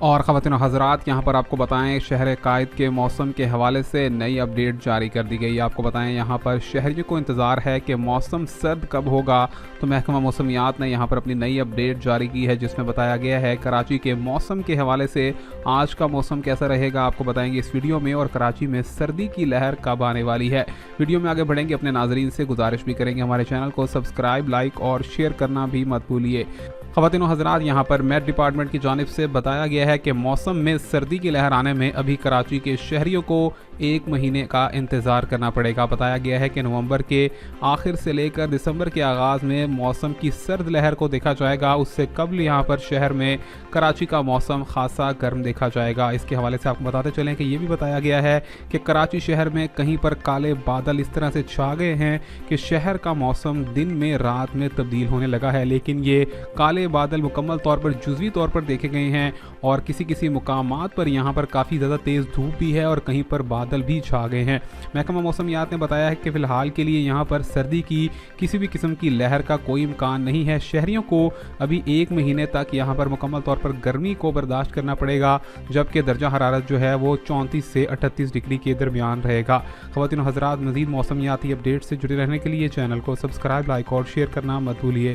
اور ख़वातीन व हज़रात, यहाँ पर आपको बताएं शहर कायद के मौसम के हवाले से नई अपडेट जारी कर दी गई है। आपको बताएं यहाँ पर शहरियों को इंतज़ार है कि मौसम सर्द कब होगा, तो महकमा मौसमियात ने यहाँ पर अपनी नई अपडेट जारी की है जिसमें बताया गया है कराची के मौसम के हवाले से आज का मौसम कैसा रहेगा आपको बताएंगे इस वीडियो में, और कराची में सर्दी की लहर कब आने वाली है। वीडियो में आगे बढ़ेंगे, अपने नाजरीन से गुजारिश भी करेंगे हमारे चैनल को सब्सक्राइब, लाइक और शेयर करना भी मत भूलिए। ख़वातीन व हज़रात, यहाँ पर मेट डिपार्टमेंट की जानिब से बताया गया है कि मौसम में सर्दी की लहर आने में अभी कराची के शहरियों को 1 महीने का इंतज़ार करना पड़ेगा। बताया गया है कि नवंबर के आखिर से लेकर दिसंबर के आगाज़ में मौसम की सर्द लहर को देखा जाएगा। उससे कबल यहाँ पर शहर में कराची का मौसम खासा गर्म देखा जाएगा। इसके हवाले से आपको बताते चलें कि ये भी बताया गया है कि कराची शहर में कहीं पर काले बादल इस तरह से छा गए हैं कि शहर का मौसम दिन में रात में तब्दील होने लगा है, लेकिन ये काले बादल मुकम्मल तौर पर जुज़वी तौर पर देखे गए हैं और किसी मुकामात पर यहाँ पर काफ़ी ज़्यादा तेज़ धूप भी है और कहीं पर बादल भी छा गए हैं। महकमा मौसमियात ने बताया है कि फ़िलहाल के लिए यहाँ पर सर्दी की किसी भी किस्म की लहर का कोई इम्कान नहीं है। शहरियों को अभी 1 महीने तक यहाँ पर मुकम्मल तौर पर गर्मी को बर्दाश्त करना पड़ेगा, जबकि दर्जा हरारत जो है वो 34 से 38 डिग्री के दरमियान रहेगा। ख़वातीन व हज़रात, मज़ीद मौसमियाती अपडेट से जुड़े रहने के लिए चैनल को सब्सक्राइब, लाइक और शेयर करना मत भूलिए।